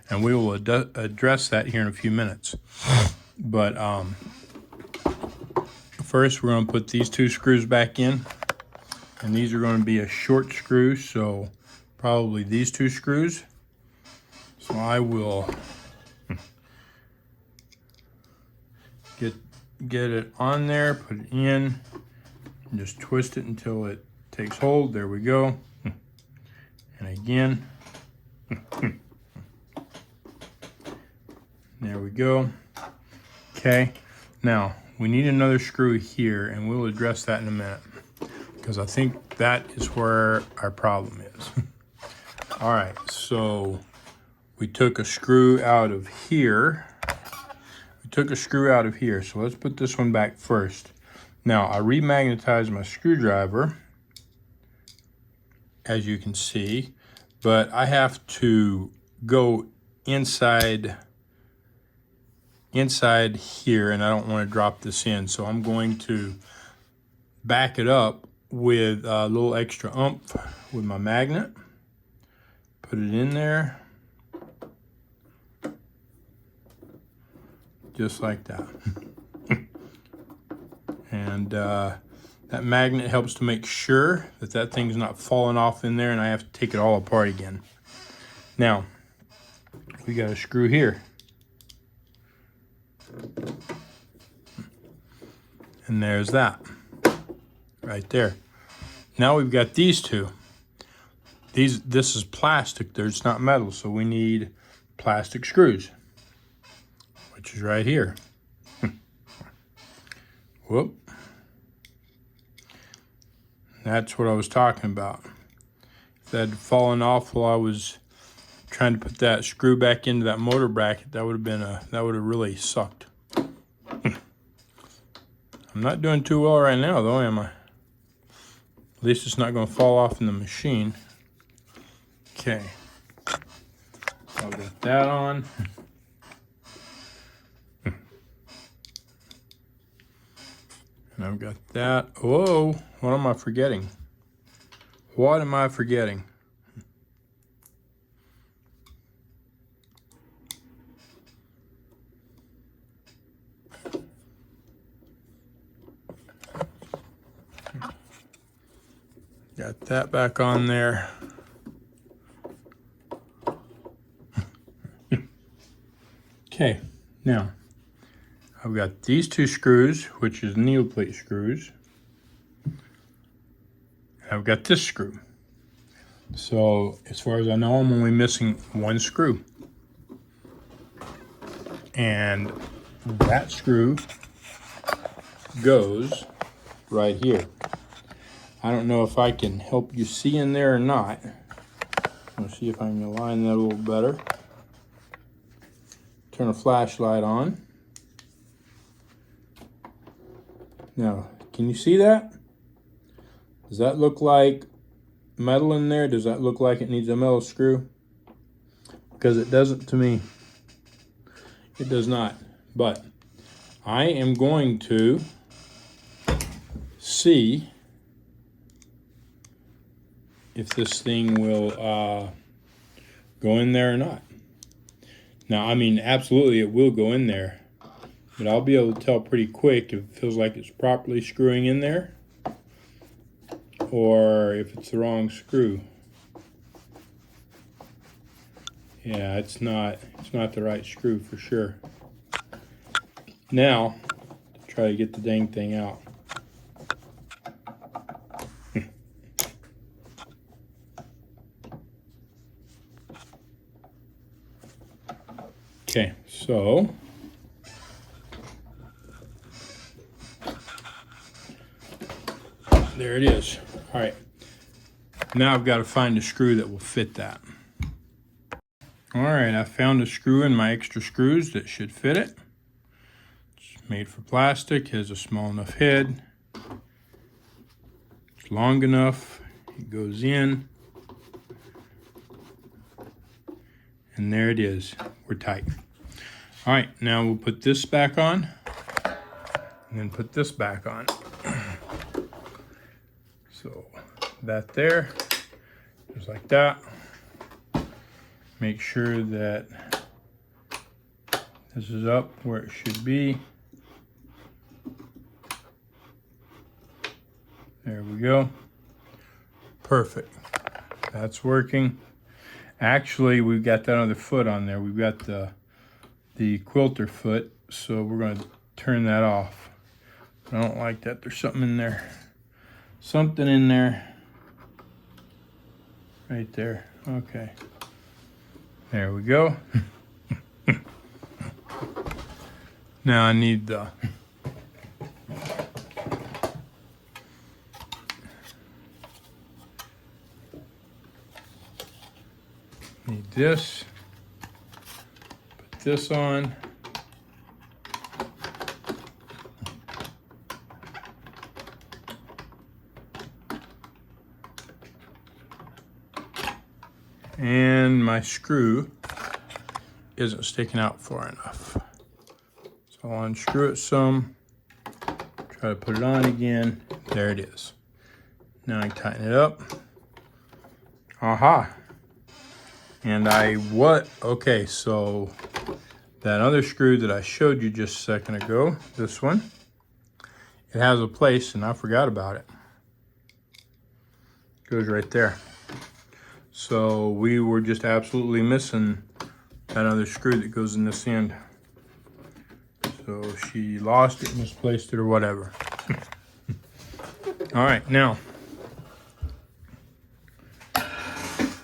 And we will address that here in a few minutes. But first, we're going to put these 2 screws back in. And these are going to be a short screw, so probably these 2 screws. So I will get it on there, put it in, and just twist it until it takes hold. There we go. And again. There we go. Okay, now we need another screw here, and we'll address that in a minute, because I think that is where our problem is. All right, so we took a screw out of here. So let's put this one back first. Now, I remagnetized my screwdriver, as you can see, but I have to go inside here, and I don't want to drop this in, so I'm going to back it up with a little extra oomph with my magnet. Put it in there, just like that. And that magnet helps to make sure that that thing's not falling off in there, and I have to take it all apart again. Now, we got a screw here. And there's that, right there. Now we've got these 2. This is plastic, it's not metal, so we need plastic screws, which is right here. Whoop. That's what I was talking about. If that had fallen off while I was trying to put that screw back into that motor bracket, that would have really sucked. I'm not doing too well right now, though, am I? At least it's not going to fall off in the machine. Okay. I'll get that on. And I've got that. Whoa, what am I forgetting? Got that back on there. Okay, now I've got these 2 screws, which is needle plate screws. I've got this screw. So as far as I know, I'm only missing 1 screw. And that screw goes right here. I don't know if I can help you see in there or not. Let's see if I can align that a little better. Turn a flashlight on. Now, can you see that? Does that look like metal in there? Does that look like it needs a metal screw? Because it doesn't to me. It does not. But I am going to see if this thing will go in there or not. Now, I mean, absolutely it will go in there, but I'll be able to tell pretty quick if it feels like it's properly screwing in there or if it's the wrong screw. Yeah, it's not the right screw for sure. Now, try to get the dang thing out. Okay, so there it is. All right, now I've got to find a screw that will fit that. All right, I found a screw in my extra screws that should fit it. It's made for plastic, has a small enough head. It's long enough, it goes in. And there it is, we're tight. All right, now we'll put this back on and then put this back on. So that there, just like that. Make sure that this is up where it should be. There we go. Perfect. That's working. Actually, we've got that other foot on there. We've got the quilter foot, so we're going to turn that off. I don't like that. There's something in there. Something in there. Right there. Okay. There we go. Now I need the this. Put this on. And my screw isn't sticking out far enough. So I'll unscrew it some, try to put it on again. There it is. Now I tighten it up. Aha. And okay, so that other screw that I showed you just a second ago, this one, it has a place and I forgot about it. It goes right there. So we were just absolutely missing that other screw that goes in this end. So she lost it, misplaced it, or whatever. All right, now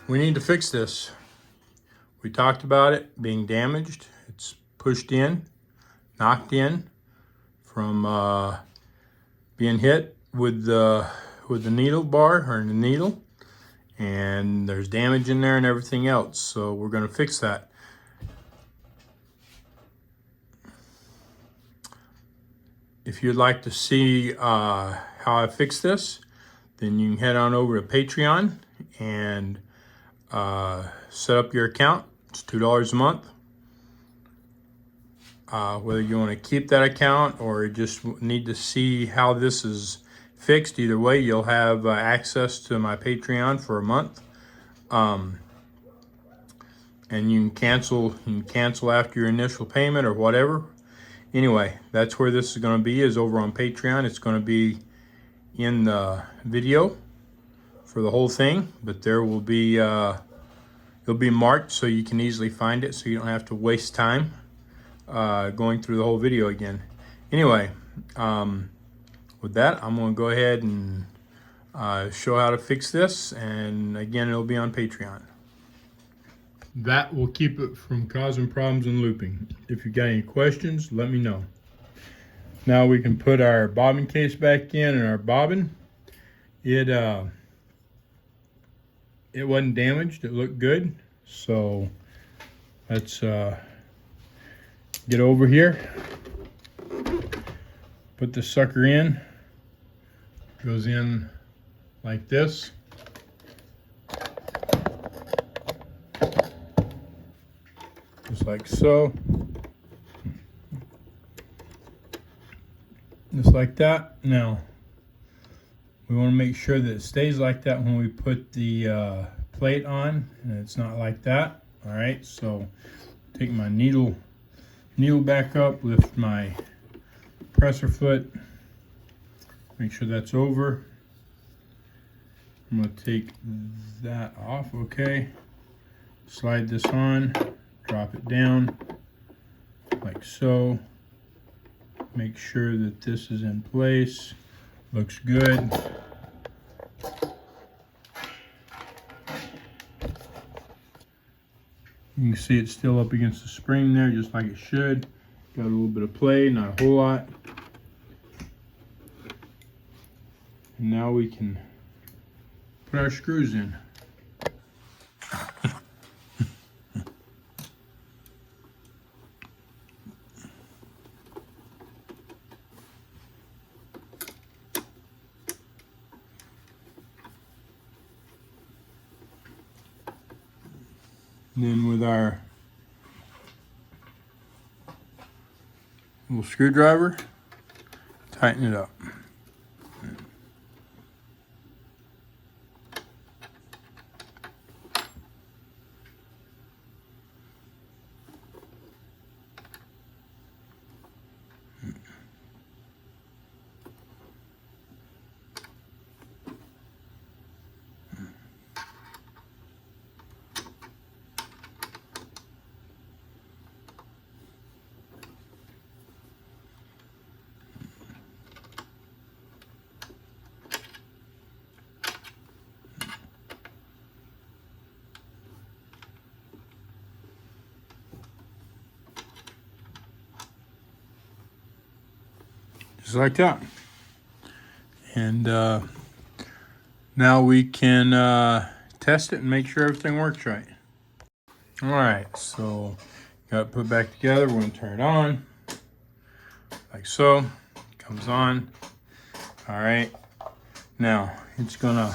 we need to fix this. We talked about it being damaged. It's pushed in, knocked in from being hit with the needle bar or the needle, and there's damage in there and everything else. So we're going to fix that. If you'd like to see how I fix this, then you can head on over to Patreon and set up your account. It's $2 a month. Whether you want to keep that account or just need to see how this is fixed, either way, you'll have access to my Patreon for a month. And you can cancel after your initial payment or whatever. Anyway, that's where this is going to be, is over on Patreon. It's going to be in the video for the whole thing, but there will be it'll be marked so you can easily find it, so you don't have to waste time going through the whole video again. Anyway, with that, I'm going to go ahead and show how to fix this, and again, it'll be on Patreon. That will keep it from causing problems in looping. If you got any questions, let me know. Now we can put our bobbin case back in, and our bobbin, it wasn't damaged. It looked good. So let's get over here. Put the sucker in. Goes in like this. Just like so. Just like that. Now, we want to make sure that it stays like that when we put the plate on, and it's not like that. All right, so take my needle back up, lift my presser foot, make sure that's over. I'm going to take that off, okay. Slide this on, drop it down like so. Make sure that this is in place. Looks good. You can see it's still up against the spring there, just like it should. Got a little bit of play, not a whole lot. And now we can put our screws in. And then with our little screwdriver, tighten it up. just like that. And now we can test it and make sure everything works right. All right, so got it put back together. We're gonna turn it on, like so. Comes on. All right, now it's gonna,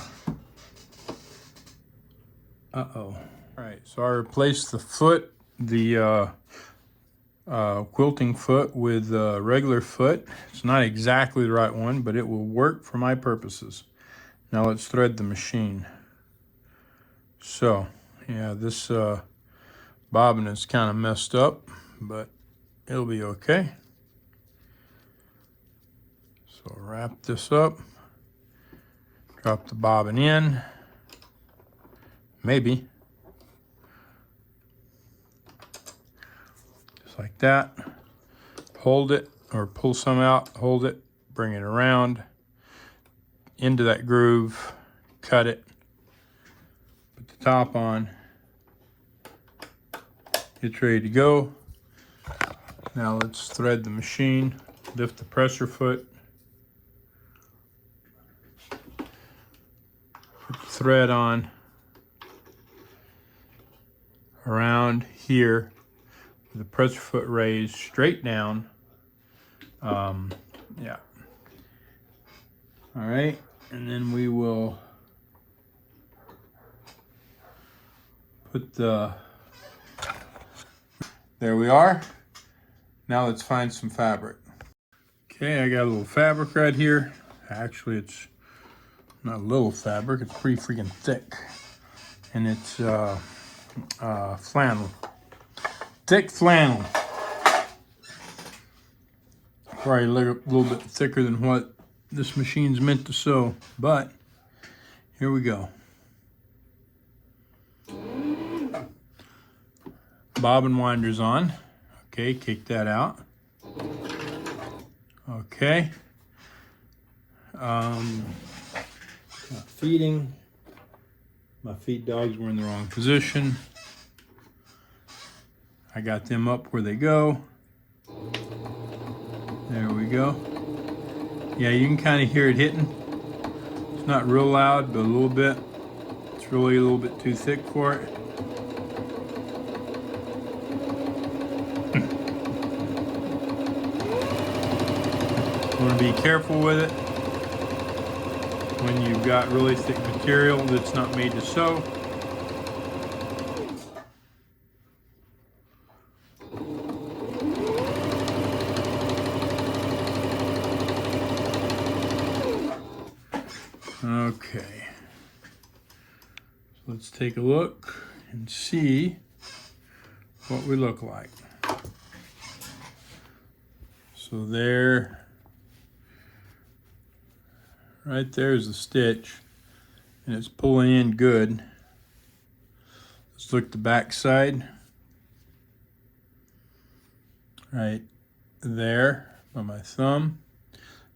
All right, so I replaced the foot, the quilting foot with a regular foot. It's not exactly the right one, but it will work for my purposes. Now let's thread the machine. So, yeah, this bobbin is kind of messed up, but it'll be okay. So wrap this up, drop the bobbin in, maybe. Just like that. Hold it, or pull some out, hold it, bring it around into that groove, cut it, put the top on. It's ready to go. Now let's thread the machine, lift the pressure foot, put the thread on around here, with the pressure foot raised straight down. Yeah. All right, and then we will put the, there we are. Now let's find some fabric. Okay, I got a little fabric right here. Actually, it's not a little fabric, it's pretty freaking thick. And it's flannel, thick flannel. Probably a little bit thicker than what this machine's meant to sew, but here we go. Bobbin winders on. Okay, kick that out. Okay. Feeding. My feed dogs were in the wrong position. I got them up where they go. There we go. Yeah, you can kind of hear it hitting. It's not real loud, but a little bit. It's really a little bit too thick for it. You want to be careful with it when you've got really thick material that's not made to sew. Okay, so let's take a look and see what we look like. So there, right there is the stitch, and it's pulling in good. Let's look at the back side. Right there by my thumb.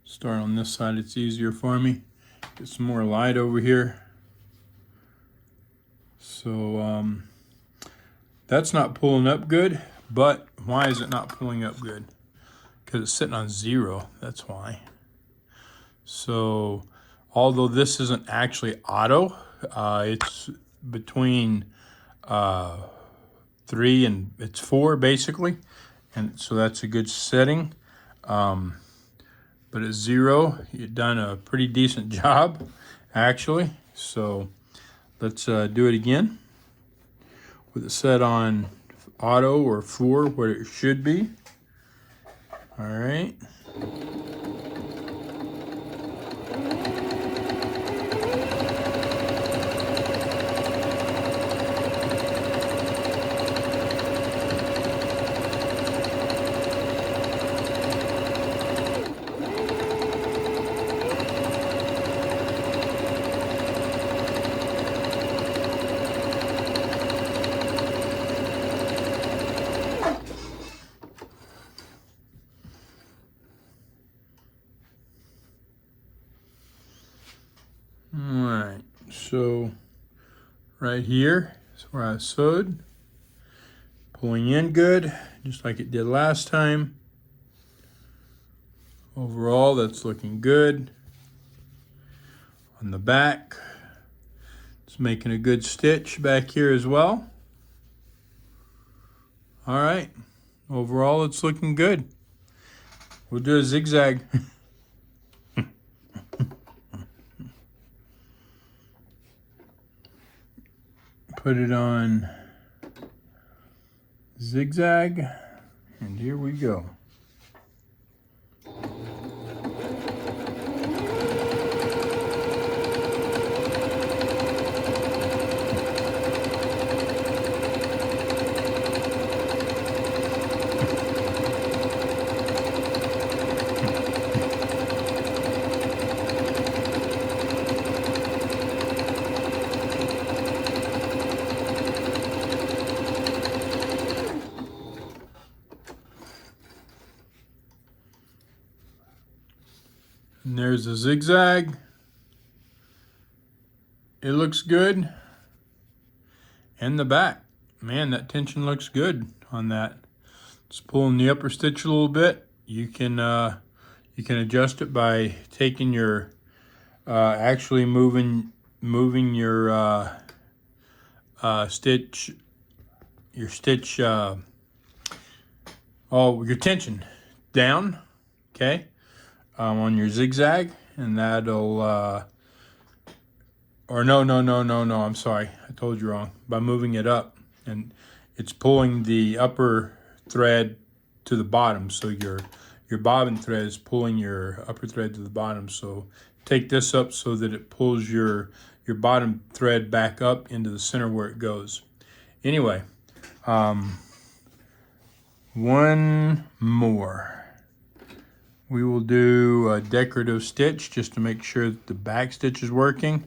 Start on this side, it's easier for me. Get some more light over here. So that's not pulling up good, but why is it not pulling up good? Because it's sitting on 0, that's why. So although this isn't actually auto, it's between 3 and it's 4 basically. And so that's a good setting. But at 0, you've done a pretty decent job, actually. So let's do it again with it set on auto or 4, where it should be. All right. Alright, so right here is where I sewed, pulling in good, just like it did last time. Overall, that's looking good. On the back, it's making a good stitch back here as well. All right, overall, it's looking good. We'll do a zigzag. Put it on zigzag, and here we go. And there's the zigzag. It looks good. And the back. Man, that tension looks good on that. Just pulling the upper stitch a little bit. You can adjust it by taking your actually moving your stitch your tension down, okay, on your zigzag, and that'll or no, I'm sorry, I told you wrong. By moving it up, and it's pulling the upper thread to the bottom, so your bobbin thread is pulling your upper thread to the bottom. So take this up so that it pulls your bottom thread back up into the center where it goes. Anyway, one more. We will do a decorative stitch just to make sure that the back stitch is working.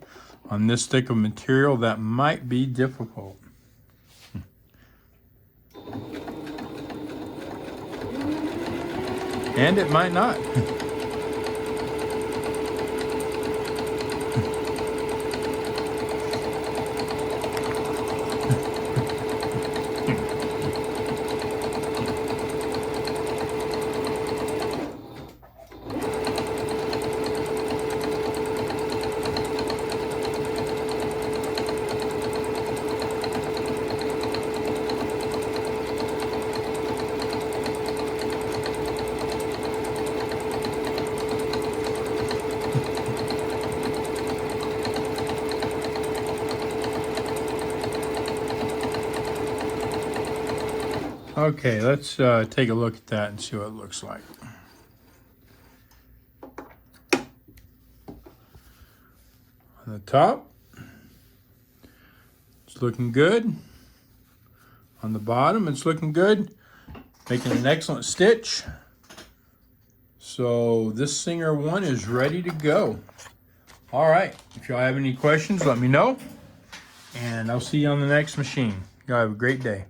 On this thick of material, that might be difficult. And it might not. Okay, let's take a look at that and see what it looks like. On the top, it's looking good. On the bottom, it's looking good. Making an excellent stitch. So this Singer one is ready to go. All right, if y'all have any questions, let me know. And I'll see you on the next machine. Y'all have a great day.